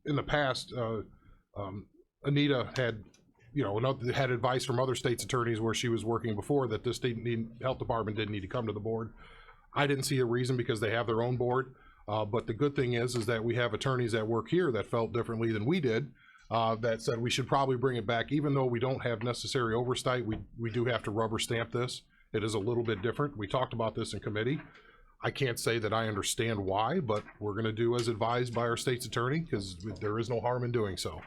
in the past, Anita had, had advice from other state's attorneys where she was working before that this health department didn't need to come to the board. I didn't see a reason because they have their own board. But the good thing is that we have attorneys that work here that felt differently than we did. That said we should probably bring it back, even though we don't have necessary oversight. We do have to rubber stamp this. It is a little bit different. We talked about this in committee. I can't say that I understand why, but we're going to do as advised by our state's attorney because there is no harm in doing so.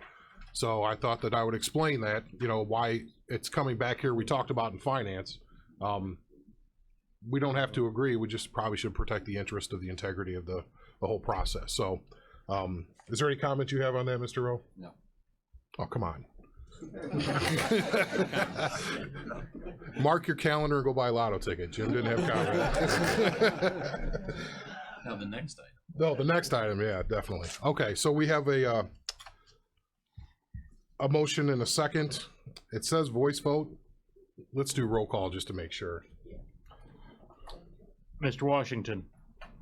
So I thought that I would explain that, why it's coming back here. We talked about in finance. We don't have to agree. We just probably should protect the interest of the integrity of the whole process. So is there any comment you have on that, Mr. Rowe? No. Oh, come on. Mark your calendar and go buy a lotto ticket. Jim didn't have comment. Now the next item. No, the next item, yeah, definitely. Okay, so we have a motion and a second. It says voice vote. Let's do roll call just to make sure. Mr. Washington.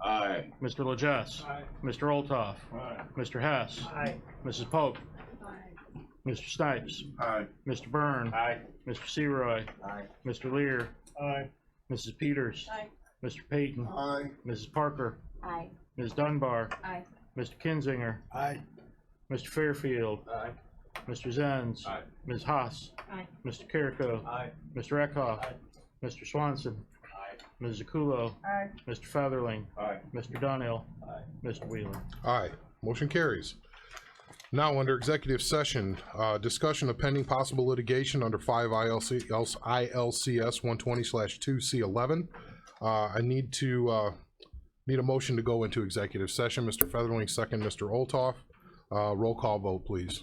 Aye. Mr. Legess. Aye. Mr. Olthoff. Aye. Mr. Hess. Aye. Mrs. Polk. Aye. Mr. Snipes. Aye. Mr. Byrne. Aye. Mr. Seroy. Aye. Mr. Lear. Aye. Mrs. Peters. Aye. Mr. Payton. Aye. Mrs. Parker. Aye. Ms. Dunbar. Aye. Mr. Kinzinger. Aye. Mr. Fairfield. Aye. Mr. Zenz. Aye. Ms. Haas. Aye. Mr. Kirko. Aye. Mr. Eckhoff. Aye. Mr. Swanson. Ms. Zakulo. Mr. Featherling. Mr. Dunhill. Mr. Wheeler. Aye. Motion carries. Now, under executive session, discussion of pending possible litigation under 5 ILCS 120/2C11. I need a motion to go into executive session. Mr. Featherling, second. Mr. Olthoff. Roll call vote, please.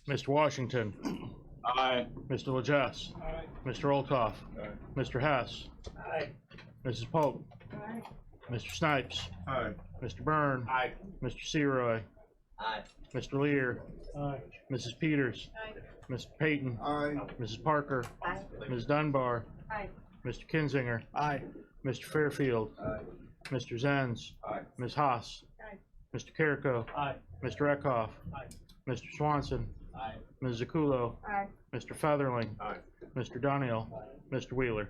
Mr. Washington. Aye. Mr. Legess. Mr. Olthoff. Mr. Hess. Mrs. Pope. Mr. Snipes. Mr. Byrne. Mr. Seroy. Mr. Lear. Mrs. Peters. Mr. Payton. Mrs. Parker. Ms. Dunbar. Mr. Kinzinger. Mr. Fairfield. Mr. Zenz. Ms. Haas. Mr. Carrico. Mr. Eckhoff. Mr. Swanson. Ms. Zakulo. Mr. Featherling. Mr. Dunhill. Mr. Wheeler.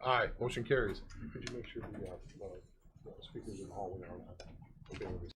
Aye. Motion carries. Could you make sure the speakers in the hall when they're on?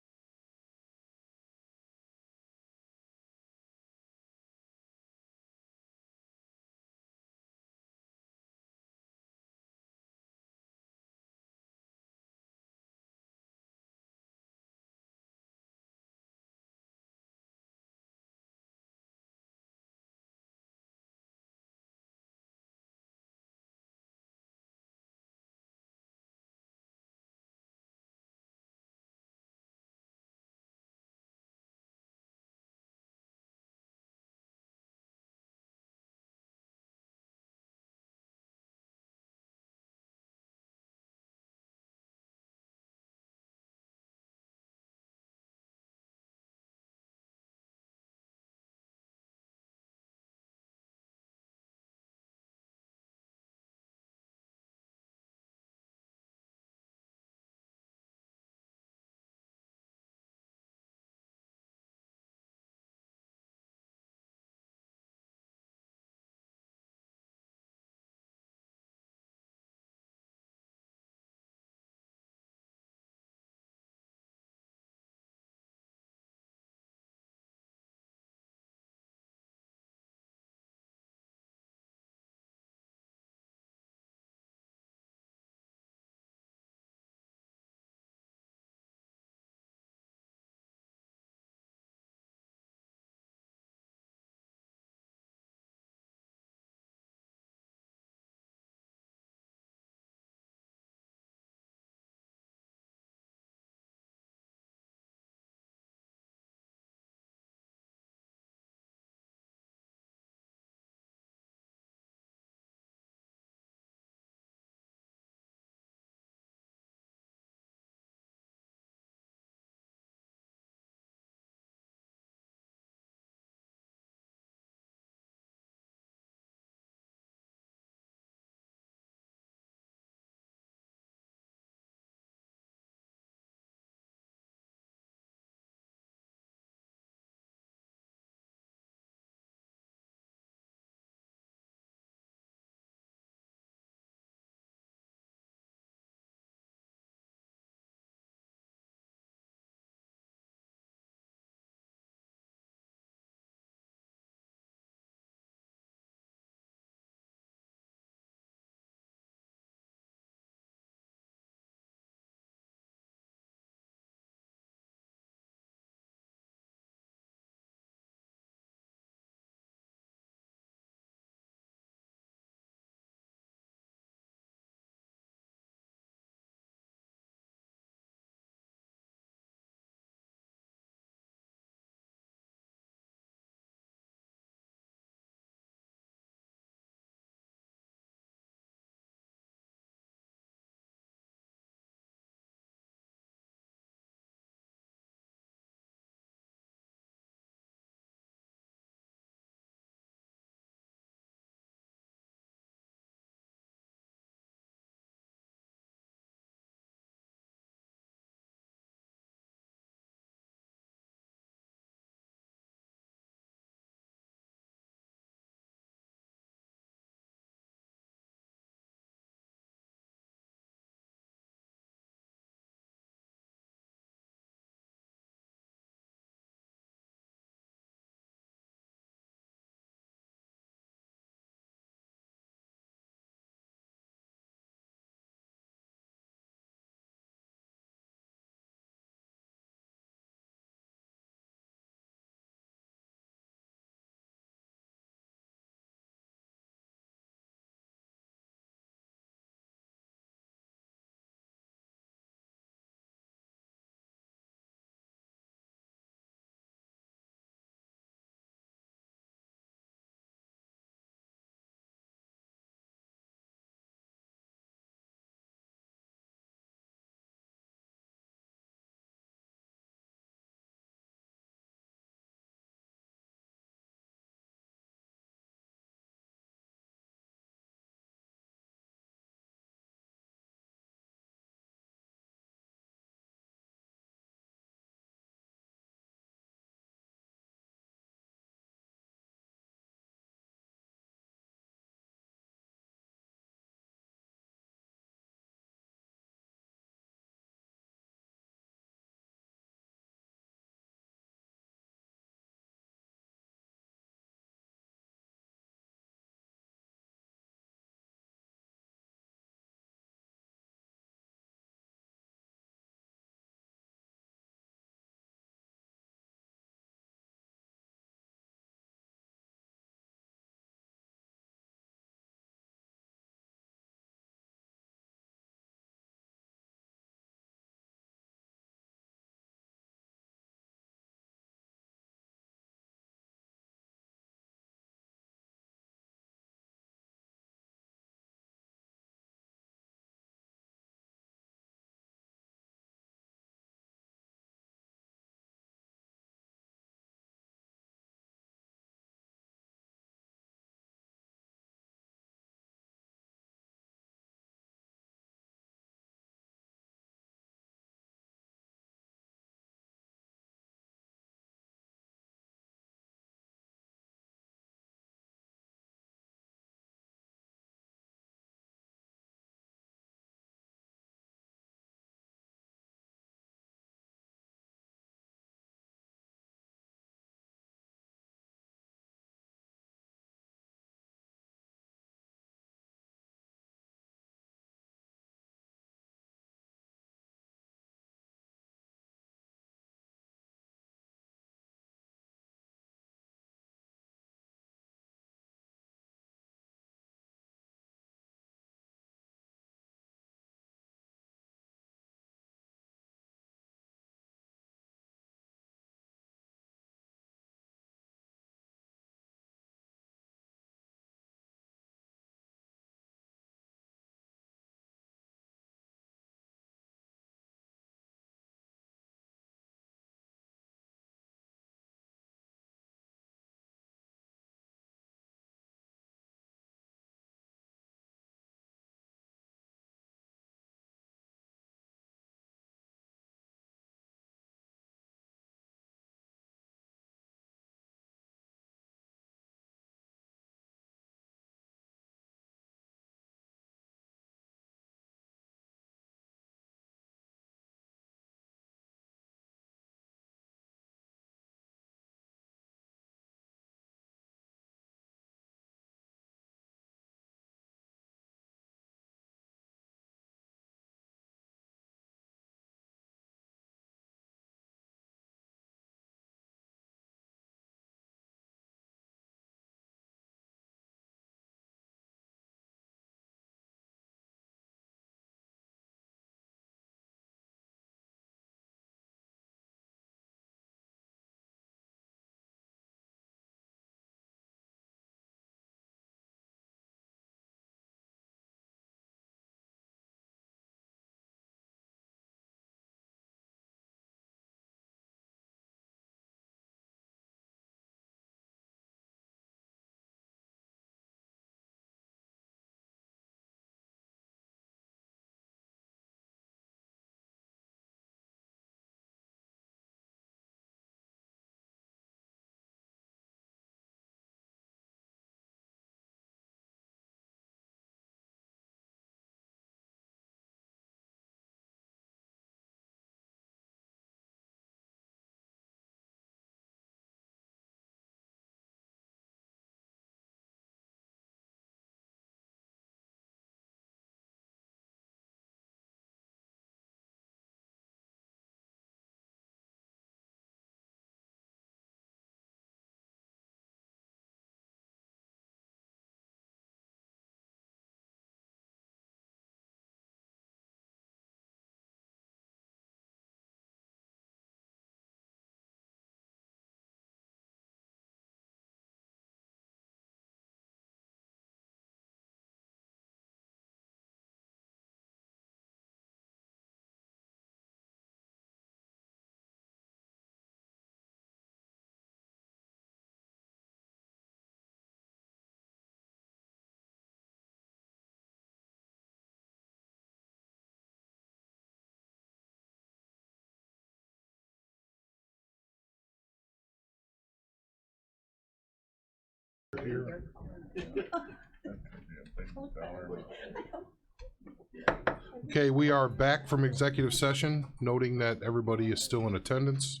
Okay, we are back from executive session, noting that everybody is still in attendance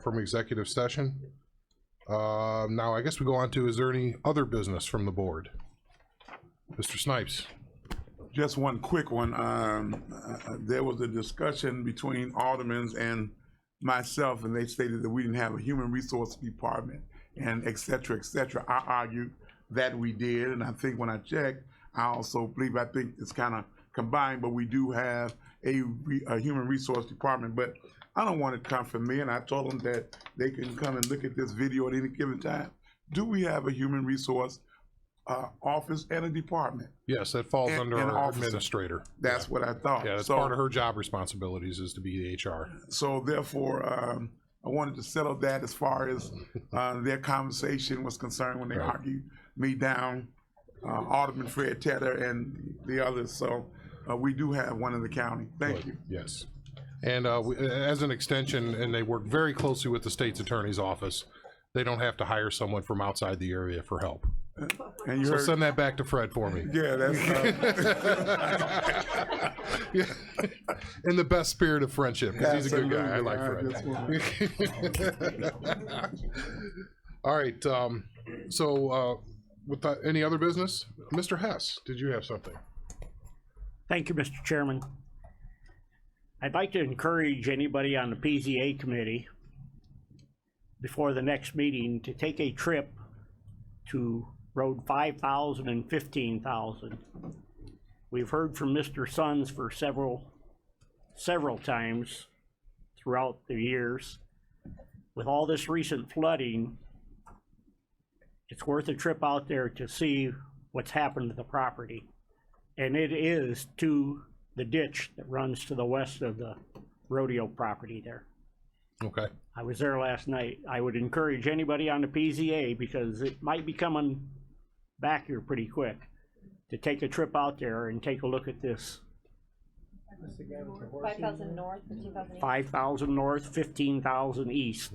from executive session. Now, I guess we go on to, is there any other business from the board? Mr. Snipes. Just one quick one. There was a discussion between aldermen and myself, and they stated that we didn't have a human resource department and et cetera, et cetera. I argued that we did, and I think when I checked, I think it's kind of combined, but we do have a human resource department. But I don't want it to come from me, and I told them that they can come and look at this video at any given time. Do we have a human resource office and a department? Yes, that falls under our administrator. That's what I thought. Yeah, that's part of her job responsibilities is to be the HR. So therefore, I wanted to settle that as far as their conversation was concerned when they argued me down, Alderman Fred Tedder and the others. So we do have one in the county. Thank you. Yes. And as an extension, and they work very closely with the state's attorney's office, they don't have to hire someone from outside the area for help. And you so send that back to Fred for me. Yeah, that's yeah. In the best spirit of friendship, because he's a good guy. I like Fred. All right. So with that, any other business? Mr. Hess, did you have something? Thank you, Mr. Chairman. I'd like to encourage anybody on the PZA committee before the next meeting to take a trip to Road 5,000 and 15,000. We've heard from Mr. Sons for several times throughout the years. With all this recent flooding, it's worth a trip out there to see what's happened to the property. And it is to the ditch that runs to the west of the rodeo property there. Okay. I was there last night. I would encourage anybody on the PZA, because it might be coming back here pretty quick, to take a trip out there and take a look at this. 5,000 north, 15,000 east. 5,000 north, 15,000 east.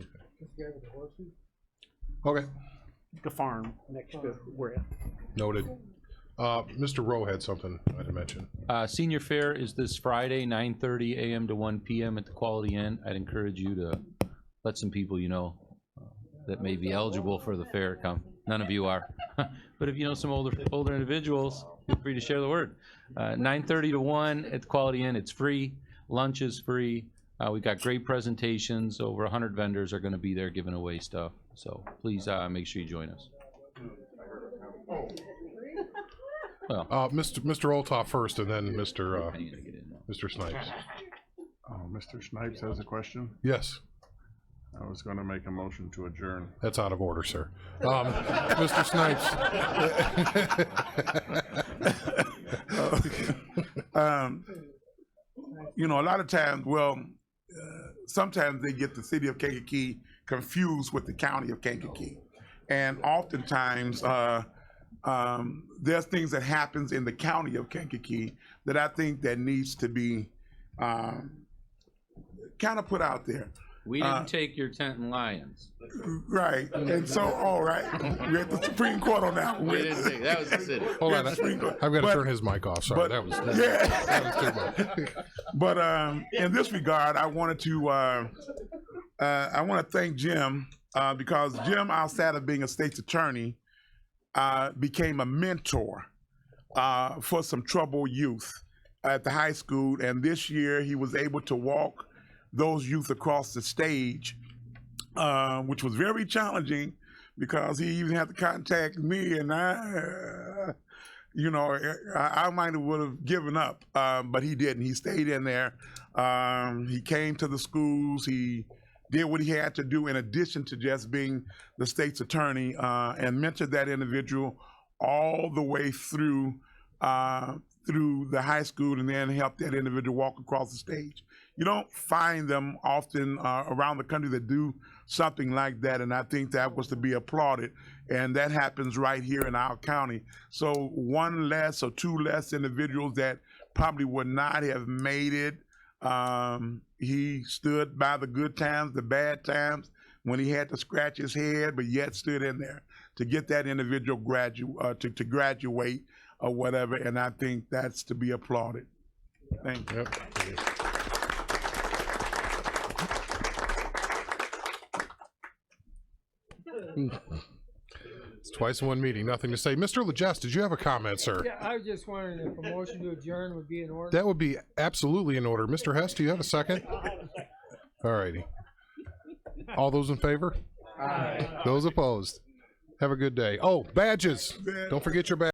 Okay. The farm next to where. Noted. Mr. Rowe had something to mention. Senior fair is this Friday, 9:30 a.m. to 1 p.m. at the Quality Inn. I'd encourage you to let some people you know that may be eligible for the fair come. None of you are, but if you know some older individuals, feel free to share the word. 9:30 to 1 at the Quality Inn. It's free. Lunch is free. We've got great presentations. Over 100 vendors are going to be there giving away stuff. So please make sure you join us. Well, Mr. Olthoff first, and then Mr. Snipes. Mr. Snipes has a question. Yes. I was going to make a motion to adjourn. That's out of order, sir. Mr. Snipes. You know, a lot of times, sometimes they get the city of Kankakee confused with the county of Kankakee. And oftentimes, there's things that happens in the county of Kankakee that I think that needs to be kind of put out there. We didn't take your tent and lions. Right, and so, all right, we're at the Supreme Court on that one. We didn't take, that was the city. Hold on, I've got to turn his mic off. Sorry, that was too much. But in this regard, I wanted to I want to thank Jim because Jim, outside of being a state's attorney, became a mentor for some troubled youth at the high school, and this year he was able to walk those youth across the stage, which was very challenging because he even had to contact me, and I might have would have given up, but he didn't. He stayed in there. He came to the schools. He did what he had to do in addition to just being the state's attorney, and mentored that individual all the way through the high school, and then helped that individual walk across the stage. You don't find them often around the country that do something like that, and I think that was to be applauded, and that happens right here in our county. So one less or two less individuals that probably would not have made it. He stood by the good times, the bad times, when he had to scratch his head, but yet stood in there to get that individual to graduate or whatever. And I think that's to be applauded. Thank you. It's twice in one meeting, nothing to say. Mr. Legest, did you have a comment, sir? Yeah, I was just wondering if a motion to adjourn would be in order. That would be absolutely in order. Mr. Hess, do you have a second? All righty. All those in favor? Aye. Those opposed? Have a good day. Oh, badges. Don't forget your badge.